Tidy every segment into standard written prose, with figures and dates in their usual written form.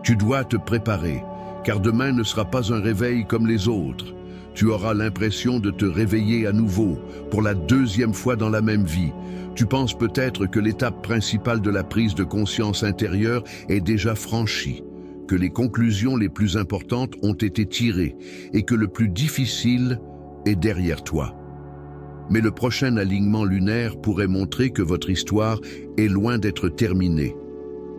Tu dois te préparer, car demain ne sera pas un réveil comme les autres. Tu auras l'impression de te réveiller à nouveau, pour la deuxième fois dans la même vie. Tu penses peut-être que l'étape principale de la prise de conscience intérieure est déjà franchie, que les conclusions les plus importantes ont été tirées et que le plus difficile est derrière toi. Mais le prochain alignement lunaire pourrait montrer que votre histoire est loin d'être terminée.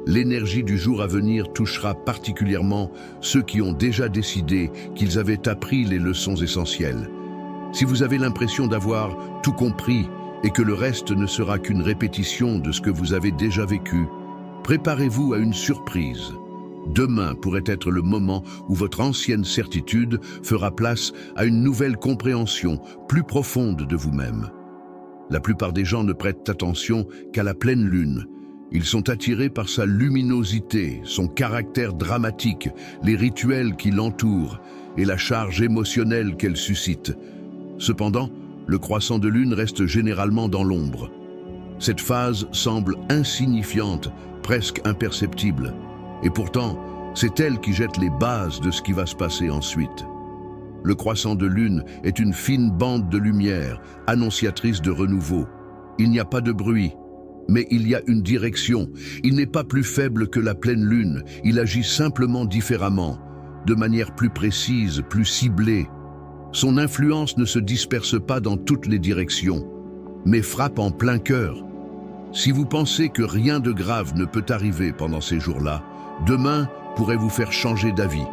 L'énergie du jour à venir touchera particulièrement ceux qui ont déjà décidé qu'ils avaient appris les leçons essentielles. Si vous avez l'impression d'avoir tout compris et que le reste ne sera qu'une répétition de ce que vous avez déjà vécu, préparez-vous à une surprise. Demain pourrait être le moment où votre ancienne certitude fera place à une nouvelle compréhension plus profonde de vous-même. La plupart des gens ne prêtent attention qu'à la pleine lune. Ils sont attirés par sa luminosité, son caractère dramatique, les rituels qui l'entourent et la charge émotionnelle qu'elle suscite. Cependant, le croissant de lune reste généralement dans l'ombre. Cette phase semble insignifiante, presque imperceptible. Et pourtant, c'est elle qui jette les bases de ce qui va se passer ensuite. Le croissant de lune est une fine bande de lumière, annonciatrice de renouveau. Il n'y a pas de bruit, mais il y a une direction. Il n'est pas plus faible que la pleine lune, il agit simplement différemment, de manière plus précise, plus ciblée. Son influence ne se disperse pas dans toutes les directions, mais frappe en plein cœur. Si vous pensez que rien de grave ne peut arriver pendant ces jours-là, demain pourrait vous faire changer d'avis.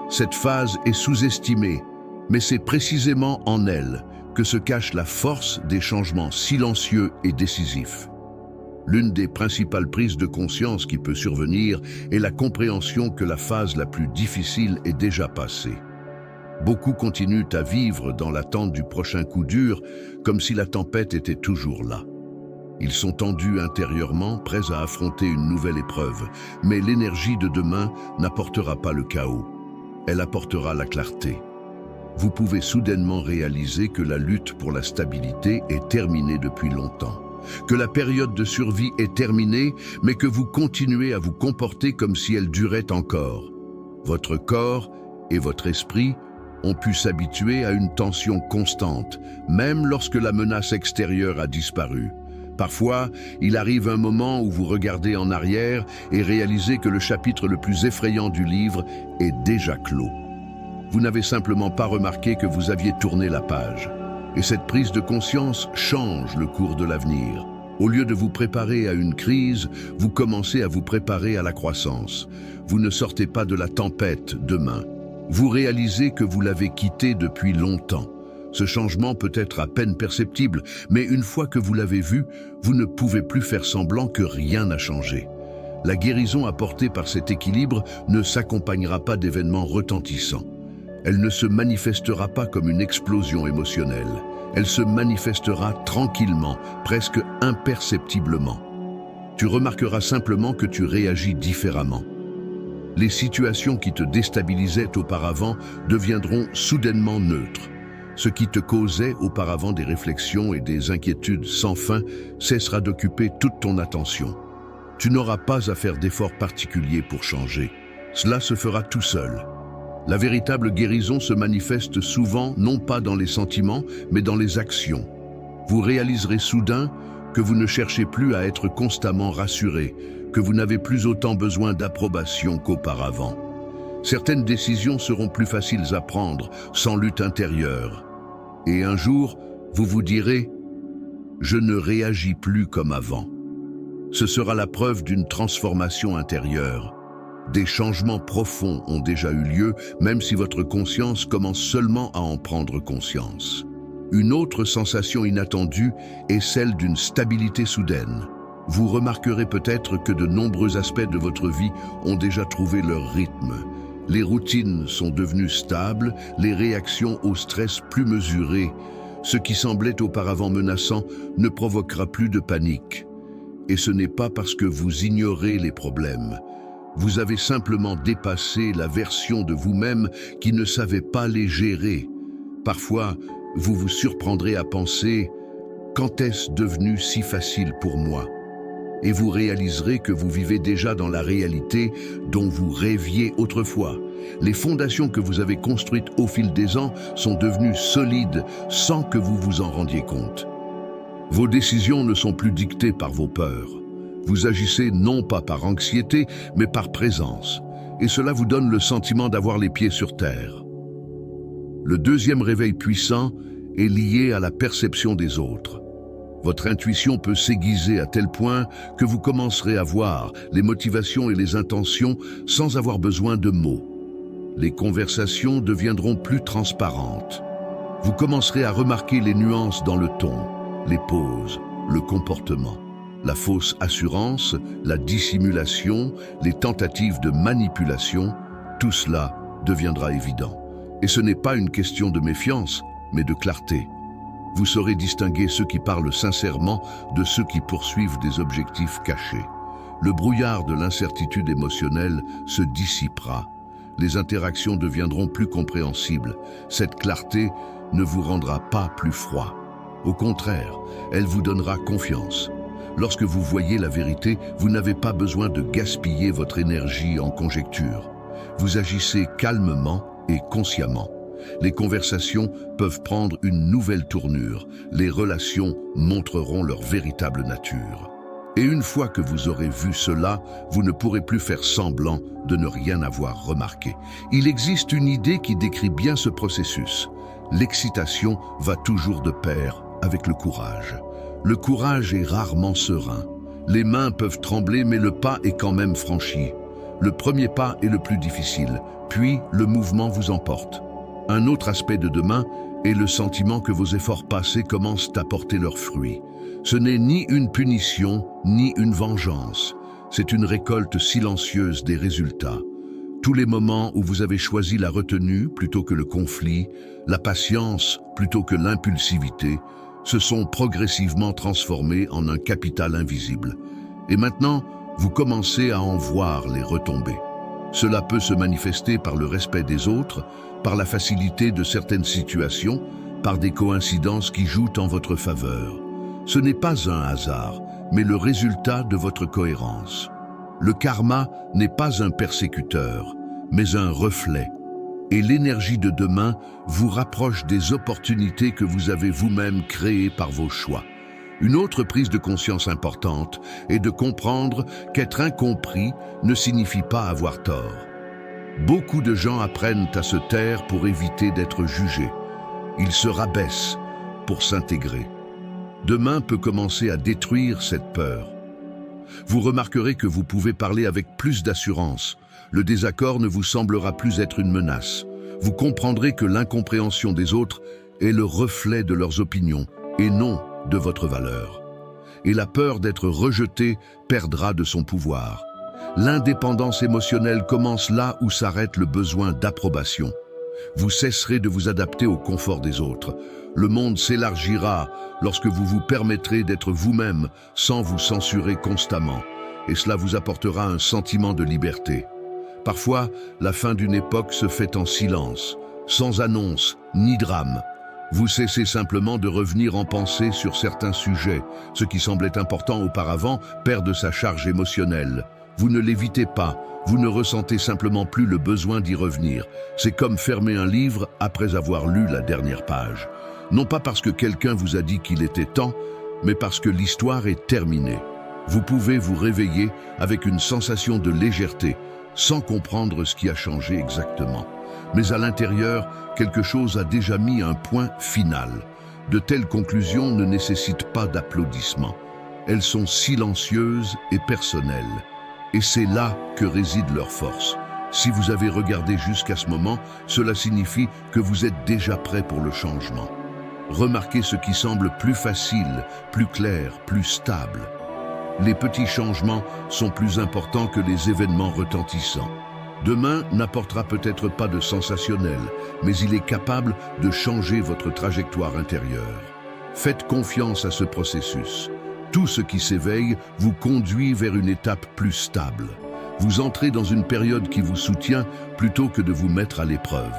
Cette phase est sous-estimée, mais c'est précisément en elle que se cache la force des changements silencieux et décisifs. L'une des principales prises de conscience qui peut survenir est la compréhension que la phase la plus difficile est déjà passée. Beaucoup continuent à vivre dans l'attente du prochain coup dur, comme si la tempête était toujours là. Ils sont tendus intérieurement, prêts à affronter une nouvelle épreuve, mais l'énergie de demain n'apportera pas le chaos. Elle apportera la clarté. Vous pouvez soudainement réaliser que la lutte pour la stabilité est terminée depuis longtemps, que la période de survie est terminée, mais que vous continuez à vous comporter comme si elle durait encore. Votre corps et votre esprit ont pu s'habituer à une tension constante, même lorsque la menace extérieure a disparu. Parfois, il arrive un moment où vous regardez en arrière et réalisez que le chapitre le plus effrayant du livre est déjà clos. Vous n'avez simplement pas remarqué que vous aviez tourné la page. Et cette prise de conscience change le cours de l'avenir. Au lieu de vous préparer à une crise, vous commencez à vous préparer à la croissance. Vous ne sortez pas de la tempête demain. Vous réalisez que vous l'avez quittée depuis longtemps. Ce changement peut être à peine perceptible, mais une fois que vous l'avez vu, vous ne pouvez plus faire semblant que rien n'a changé. La guérison apportée par cet équilibre ne s'accompagnera pas d'événements retentissants. Elle ne se manifestera pas comme une explosion émotionnelle. Elle se manifestera tranquillement, presque imperceptiblement. Tu remarqueras simplement que tu réagis différemment. Les situations qui te déstabilisaient auparavant deviendront soudainement neutres. Ce qui te causait auparavant des réflexions et des inquiétudes sans fin cessera d'occuper toute ton attention. Tu n'auras pas à faire d'efforts particuliers pour changer. Cela se fera tout seul. La véritable guérison se manifeste souvent non pas dans les sentiments, mais dans les actions. Vous réaliserez soudain que vous ne cherchez plus à être constamment rassuré, que vous n'avez plus autant besoin d'approbation qu'auparavant. Certaines décisions seront plus faciles à prendre, sans lutte intérieure. Et un jour, vous vous direz « Je ne réagis plus comme avant ». Ce sera la preuve d'une transformation intérieure. Des changements profonds ont déjà eu lieu, même si votre conscience commence seulement à en prendre conscience. Une autre sensation inattendue est celle d'une stabilité soudaine. Vous remarquerez peut-être que de nombreux aspects de votre vie ont déjà trouvé leur rythme. Les routines sont devenues stables, les réactions au stress plus mesurées. Ce qui semblait auparavant menaçant ne provoquera plus de panique. Et ce n'est pas parce que vous ignorez les problèmes. Vous avez simplement dépassé la version de vous-même qui ne savait pas les gérer. Parfois, vous vous surprendrez à penser « Quand est-ce devenu si facile pour moi ?» et vous réaliserez que vous vivez déjà dans la réalité dont vous rêviez autrefois. Les fondations que vous avez construites au fil des ans sont devenues solides sans que vous vous en rendiez compte. Vos décisions ne sont plus dictées par vos peurs. Vous agissez non pas par anxiété, mais par présence. Et cela vous donne le sentiment d'avoir les pieds sur terre. Le deuxième réveil puissant est lié à la perception des autres. Votre intuition peut s'aiguiser à tel point que vous commencerez à voir les motivations et les intentions sans avoir besoin de mots. Les conversations deviendront plus transparentes. Vous commencerez à remarquer les nuances dans le ton, les pauses, le comportement. La fausse assurance, la dissimulation, les tentatives de manipulation, tout cela deviendra évident. Et ce n'est pas une question de méfiance, mais de clarté. Vous saurez distinguer ceux qui parlent sincèrement de ceux qui poursuivent des objectifs cachés. Le brouillard de l'incertitude émotionnelle se dissipera. Les interactions deviendront plus compréhensibles. Cette clarté ne vous rendra pas plus froid. Au contraire, elle vous donnera confiance. Lorsque vous voyez la vérité, vous n'avez pas besoin de gaspiller votre énergie en conjecture. Vous agissez calmement et consciemment. Les conversations peuvent prendre une nouvelle tournure. Les relations montreront leur véritable nature. Et une fois que vous aurez vu cela, vous ne pourrez plus faire semblant de ne rien avoir remarqué. Il existe une idée qui décrit bien ce processus. L'excitation va toujours de pair avec le courage. Le courage est rarement serein. Les mains peuvent trembler, mais le pas est quand même franchi. Le premier pas est le plus difficile, puis le mouvement vous emporte. Un autre aspect de demain est le sentiment que vos efforts passés commencent à porter leurs fruits. Ce n'est ni une punition, ni une vengeance. C'est une récolte silencieuse des résultats. Tous les moments où vous avez choisi la retenue plutôt que le conflit, la patience plutôt que l'impulsivité, se sont progressivement transformés en un capital invisible. Et maintenant, vous commencez à en voir les retombées. Cela peut se manifester par le respect des autres, par la facilité de certaines situations, par des coïncidences qui jouent en votre faveur. Ce n'est pas un hasard, mais le résultat de votre cohérence. Le karma n'est pas un persécuteur, mais un reflet. Et l'énergie de demain vous rapproche des opportunités que vous avez vous-même créées par vos choix. Une autre prise de conscience importante est de comprendre qu'être incompris ne signifie pas avoir tort. Beaucoup de gens apprennent à se taire pour éviter d'être jugés. Ils se rabaissent pour s'intégrer. Demain peut commencer à détruire cette peur. Vous remarquerez que vous pouvez parler avec plus d'assurance. Le désaccord ne vous semblera plus être une menace. Vous comprendrez que l'incompréhension des autres est le reflet de leurs opinions et non de votre valeur. Et la peur d'être rejeté perdra de son pouvoir. L'indépendance émotionnelle commence là où s'arrête le besoin d'approbation. Vous cesserez de vous adapter au confort des autres. Le monde s'élargira lorsque vous vous permettrez d'être vous-même sans vous censurer constamment. Et cela vous apportera un sentiment de liberté. Parfois, la fin d'une époque se fait en silence, sans annonce ni drame. Vous cessez simplement de revenir en pensée sur certains sujets. Ce qui semblait important auparavant perd de sa charge émotionnelle. Vous ne l'évitez pas, vous ne ressentez simplement plus le besoin d'y revenir. C'est comme fermer un livre après avoir lu la dernière page. Non pas parce que quelqu'un vous a dit qu'il était temps, mais parce que l'histoire est terminée. Vous pouvez vous réveiller avec une sensation de légèreté, sans comprendre ce qui a changé exactement. Mais à l'intérieur, quelque chose a déjà mis un point final. De telles conclusions ne nécessitent pas d'applaudissements. Elles sont silencieuses et personnelles. Et c'est là que réside leur force. Si vous avez regardé jusqu'à ce moment, cela signifie que vous êtes déjà prêt pour le changement. Remarquez ce qui semble plus facile, plus clair, plus stable. Les petits changements sont plus importants que les événements retentissants. Demain n'apportera peut-être pas de sensationnel, mais il est capable de changer votre trajectoire intérieure. Faites confiance à ce processus. Tout ce qui s'éveille vous conduit vers une étape plus stable. Vous entrez dans une période qui vous soutient plutôt que de vous mettre à l'épreuve.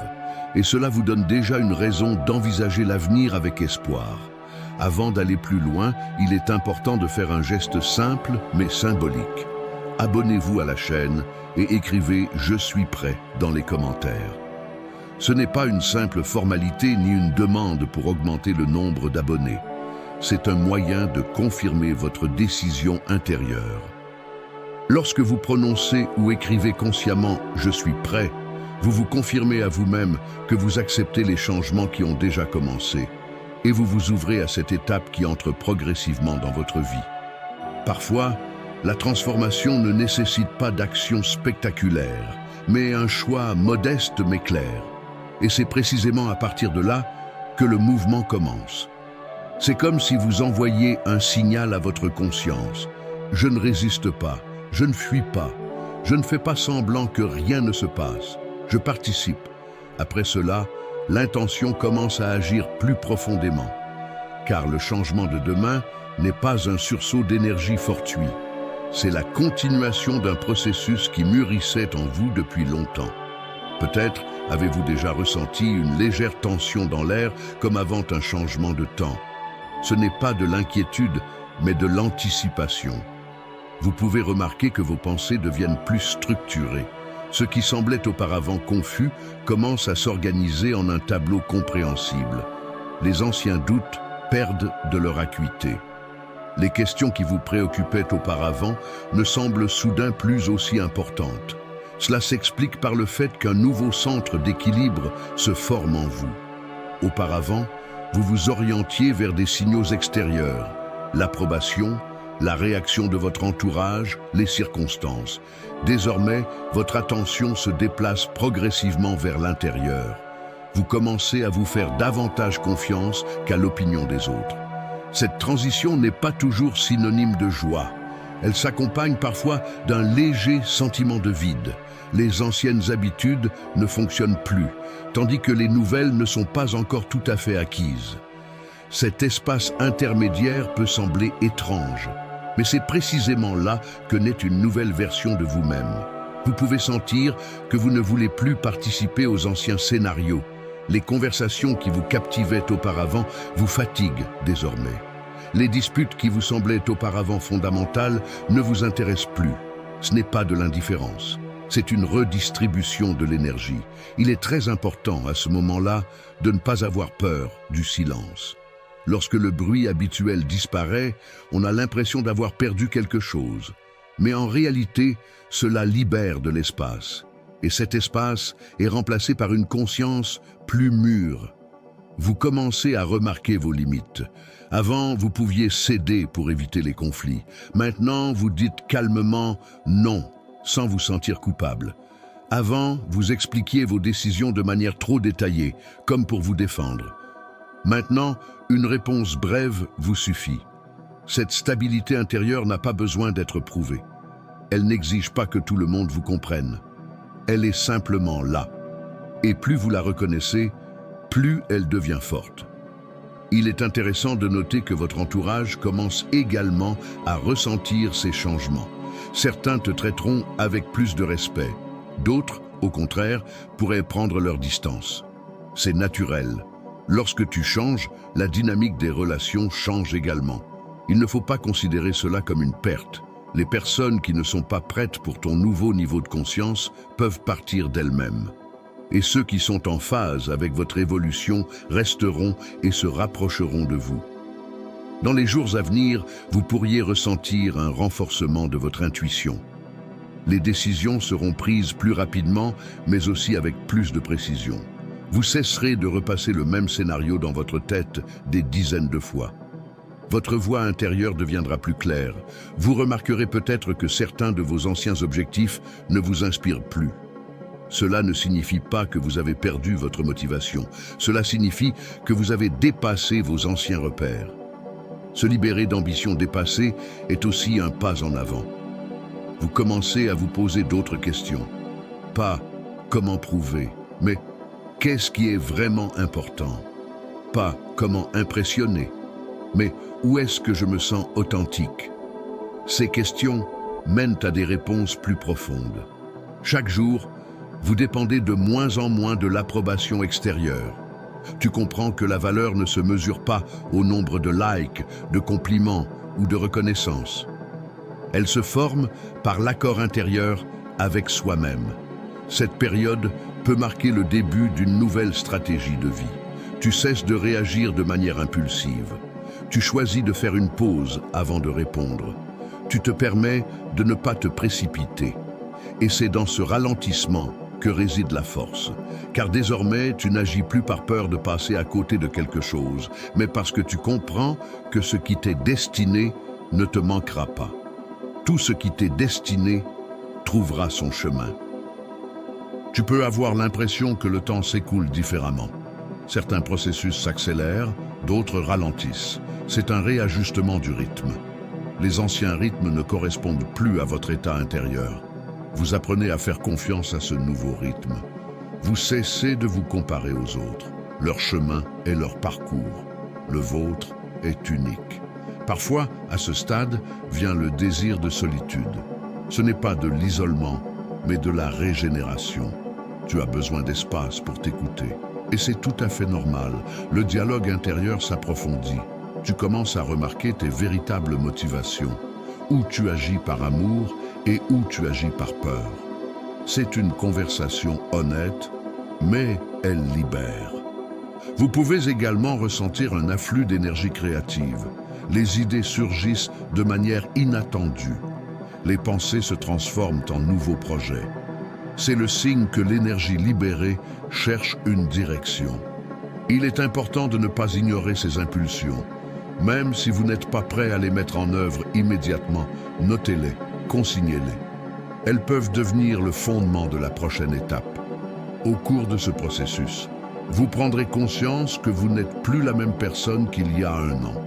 Et cela vous donne déjà une raison d'envisager l'avenir avec espoir. Avant d'aller plus loin, il est important de faire un geste simple mais symbolique. Abonnez-vous à la chaîne et écrivez « Je suis prêt » dans les commentaires. Ce n'est pas une simple formalité ni une demande pour augmenter le nombre d'abonnés. C'est un moyen de confirmer votre décision intérieure. Lorsque vous prononcez ou écrivez consciemment « Je suis prêt », vous vous confirmez à vous-même que vous acceptez les changements qui ont déjà commencé et vous vous ouvrez à cette étape qui entre progressivement dans votre vie. Parfois, la transformation ne nécessite pas d'action spectaculaire, mais un choix modeste mais clair. Et c'est précisément à partir de là que le mouvement commence. C'est comme si vous envoyiez un signal à votre conscience. Je ne résiste pas, je ne fuis pas, je ne fais pas semblant que rien ne se passe, je participe. Après cela, l'intention commence à agir plus profondément. Car le changement de demain n'est pas un sursaut d'énergie fortuit. C'est la continuation d'un processus qui mûrissait en vous depuis longtemps. Peut-être avez-vous déjà ressenti une légère tension dans l'air comme avant un changement de temps. Ce n'est pas de l'inquiétude, mais de l'anticipation. Vous pouvez remarquer que vos pensées deviennent plus structurées. Ce qui semblait auparavant confus commence à s'organiser en un tableau compréhensible. Les anciens doutes perdent de leur acuité. Les questions qui vous préoccupaient auparavant ne semblent soudain plus aussi importantes. Cela s'explique par le fait qu'un nouveau centre d'équilibre se forme en vous. Auparavant, vous vous orientiez vers des signaux extérieurs, l'approbation, la réaction de votre entourage, les circonstances. Désormais, votre attention se déplace progressivement vers l'intérieur. Vous commencez à vous faire davantage confiance qu'à l'opinion des autres. Cette transition n'est pas toujours synonyme de joie. Elle s'accompagne parfois d'un léger sentiment de vide. Les anciennes habitudes ne fonctionnent plus, tandis que les nouvelles ne sont pas encore tout à fait acquises. Cet espace intermédiaire peut sembler étrange, mais c'est précisément là que naît une nouvelle version de vous-même. Vous pouvez sentir que vous ne voulez plus participer aux anciens scénarios. Les conversations qui vous captivaient auparavant vous fatiguent désormais. Les disputes qui vous semblaient auparavant fondamentales ne vous intéressent plus. Ce n'est pas de l'indifférence, c'est une redistribution de l'énergie. Il est très important à ce moment-là de ne pas avoir peur du silence. Lorsque le bruit habituel disparaît, on a l'impression d'avoir perdu quelque chose. Mais en réalité, cela libère de l'espace. Et cet espace est remplacé par une conscience plus mûre. Vous commencez à remarquer vos limites. Avant, vous pouviez céder pour éviter les conflits. Maintenant, vous dites calmement « non » sans vous sentir coupable. Avant, vous expliquiez vos décisions de manière trop détaillée, comme pour vous défendre. Maintenant, une réponse brève vous suffit. Cette stabilité intérieure n'a pas besoin d'être prouvée. Elle n'exige pas que tout le monde vous comprenne. Elle est simplement là. Et plus vous la reconnaissez, plus elle devient forte. Il est intéressant de noter que votre entourage commence également à ressentir ces changements. Certains te traiteront avec plus de respect. D'autres, au contraire, pourraient prendre leur distance. C'est naturel. Lorsque tu changes, la dynamique des relations change également. Il ne faut pas considérer cela comme une perte. Les personnes qui ne sont pas prêtes pour ton nouveau niveau de conscience peuvent partir d'elles-mêmes. Et ceux qui sont en phase avec votre évolution resteront et se rapprocheront de vous. Dans les jours à venir, vous pourriez ressentir un renforcement de votre intuition. Les décisions seront prises plus rapidement, mais aussi avec plus de précision. Vous cesserez de repasser le même scénario dans votre tête des dizaines de fois. Votre voix intérieure deviendra plus claire. Vous remarquerez peut-être que certains de vos anciens objectifs ne vous inspirent plus. Cela ne signifie pas que vous avez perdu votre motivation. Cela signifie que vous avez dépassé vos anciens repères. Se libérer d'ambitions dépassées est aussi un pas en avant. Vous commencez à vous poser d'autres questions. Pas « comment prouver », mais « qu'est-ce qui est vraiment important ?» Pas « comment impressionner », mais « où est-ce que je me sens authentique ?» Ces questions mènent à des réponses plus profondes. Chaque jour, vous dépendez de moins en moins de l'approbation extérieure. Tu comprends que la valeur ne se mesure pas au nombre de likes, de compliments ou de reconnaissance. Elle se forme par l'accord intérieur avec soi-même. Cette période peut marquer le début d'une nouvelle stratégie de vie. Tu cesses de réagir de manière impulsive. Tu choisis de faire une pause avant de répondre. Tu te permets de ne pas te précipiter. Et c'est dans ce ralentissement que réside la force. Car désormais, tu n'agis plus par peur de passer à côté de quelque chose, mais parce que tu comprends que ce qui t'est destiné ne te manquera pas. Tout ce qui t'est destiné trouvera son chemin. Tu peux avoir l'impression que le temps s'écoule différemment. Certains processus s'accélèrent, d'autres ralentissent. C'est un réajustement du rythme. Les anciens rythmes ne correspondent plus à votre état intérieur. Vous apprenez à faire confiance à ce nouveau rythme. Vous cessez de vous comparer aux autres. Leur chemin est leur parcours. Le vôtre est unique. Parfois, à ce stade, vient le désir de solitude. Ce n'est pas de l'isolement, mais de la régénération. Tu as besoin d'espace pour t'écouter. Et c'est tout à fait normal. Le dialogue intérieur s'approfondit. Tu commences à remarquer tes véritables motivations. Où tu agis par amour et où tu agis par peur. C'est une conversation honnête, mais elle libère. Vous pouvez également ressentir un afflux d'énergie créative. Les idées surgissent de manière inattendue. Les pensées se transforment en nouveaux projets. C'est le signe que l'énergie libérée cherche une direction. Il est important de ne pas ignorer ces impulsions. Même si vous n'êtes pas prêt à les mettre en œuvre immédiatement, notez-les, consignez-les. Elles peuvent devenir le fondement de la prochaine étape. Au cours de ce processus, vous prendrez conscience que vous n'êtes plus la même personne qu'il y a un an.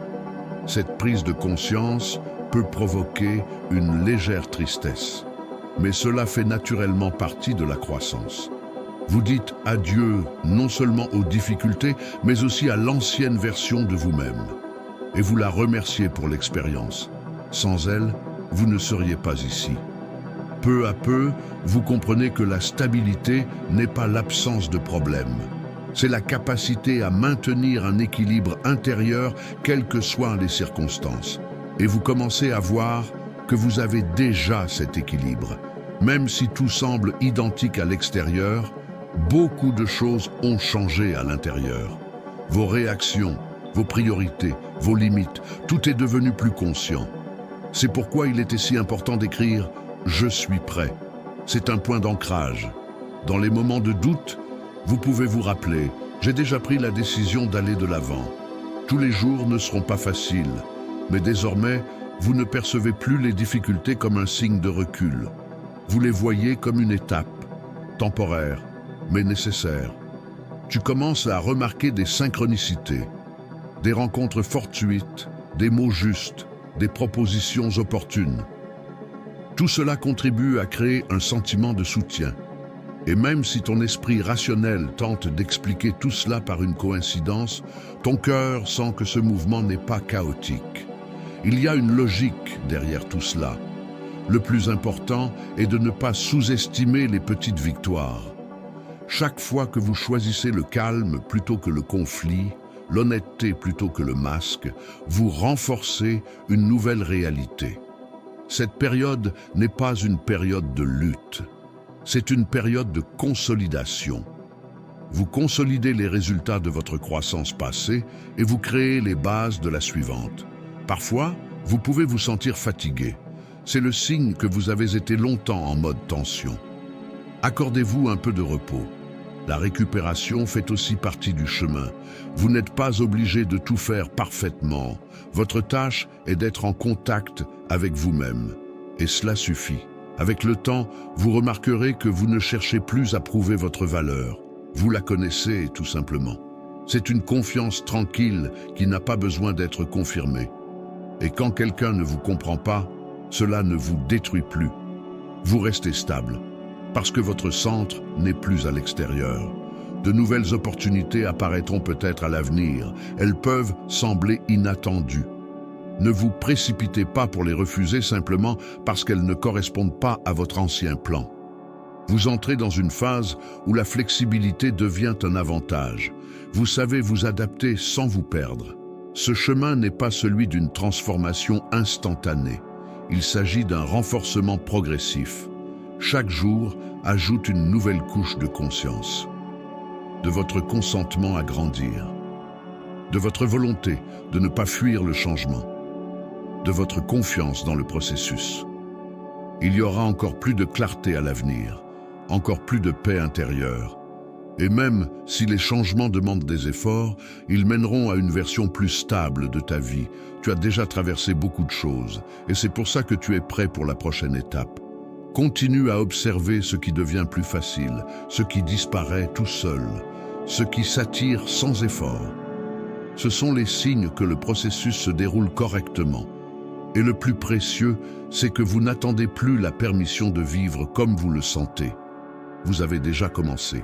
Cette prise de conscience peut provoquer une légère tristesse. Mais cela fait naturellement partie de la croissance. Vous dites adieu non seulement aux difficultés, mais aussi à l'ancienne version de vous-même. Et vous la remerciez pour l'expérience. Sans elle, vous ne seriez pas ici. Peu à peu, vous comprenez que la stabilité n'est pas l'absence de problèmes. C'est la capacité à maintenir un équilibre intérieur, quelles que soient les circonstances. Et vous commencez à voir que vous avez déjà cet équilibre. Même si tout semble identique à l'extérieur, beaucoup de choses ont changé à l'intérieur. Vos réactions, vos priorités, vos limites, tout est devenu plus conscient. C'est pourquoi il était si important d'écrire « Je suis prêt ». C'est un point d'ancrage. Dans les moments de doute, vous pouvez vous rappeler « J'ai déjà pris la décision d'aller de l'avant ». Tous les jours ne seront pas faciles, mais désormais, vous ne percevez plus les difficultés comme un signe de recul. Vous les voyez comme une étape, temporaire, mais nécessaire. Tu commences à remarquer des synchronicités, des rencontres fortuites, des mots justes, des propositions opportunes. Tout cela contribue à créer un sentiment de soutien. Et même si ton esprit rationnel tente d'expliquer tout cela par une coïncidence, ton cœur sent que ce mouvement n'est pas chaotique. Il y a une logique derrière tout cela. Le plus important est de ne pas sous-estimer les petites victoires. Chaque fois que vous choisissez le calme plutôt que le conflit, l'honnêteté plutôt que le masque, vous renforcez une nouvelle réalité. Cette période n'est pas une période de lutte, c'est une période de consolidation. Vous consolidez les résultats de votre croissance passée et vous créez les bases de la suivante. Parfois, vous pouvez vous sentir fatigué. C'est le signe que vous avez été longtemps en mode tension. Accordez-vous un peu de repos. La récupération fait aussi partie du chemin. Vous n'êtes pas obligé de tout faire parfaitement. Votre tâche est d'être en contact avec vous-même. Et cela suffit. Avec le temps, vous remarquerez que vous ne cherchez plus à prouver votre valeur. Vous la connaissez tout simplement. C'est une confiance tranquille qui n'a pas besoin d'être confirmée. Et quand quelqu'un ne vous comprend pas, cela ne vous détruit plus. Vous restez stable. Parce que votre centre n'est plus à l'extérieur. De nouvelles opportunités apparaîtront peut-être à l'avenir. Elles peuvent sembler inattendues. Ne vous précipitez pas pour les refuser simplement parce qu'elles ne correspondent pas à votre ancien plan. Vous entrez dans une phase où la flexibilité devient un avantage. Vous savez vous adapter sans vous perdre. Ce chemin n'est pas celui d'une transformation instantanée. Il s'agit d'un renforcement progressif. Chaque jour ajoute une nouvelle couche de conscience, de votre consentement à grandir, de votre volonté de ne pas fuir le changement, de votre confiance dans le processus. Il y aura encore plus de clarté à l'avenir, encore plus de paix intérieure. Et même si les changements demandent des efforts, ils mèneront à une version plus stable de ta vie. Tu as déjà traversé beaucoup de choses, et c'est pour ça que tu es prêt pour la prochaine étape. Continue à observer ce qui devient plus facile, ce qui disparaît tout seul, ce qui s'attire sans effort. Ce sont les signes que le processus se déroule correctement. Et le plus précieux, c'est que vous n'attendez plus la permission de vivre comme vous le sentez. Vous avez déjà commencé.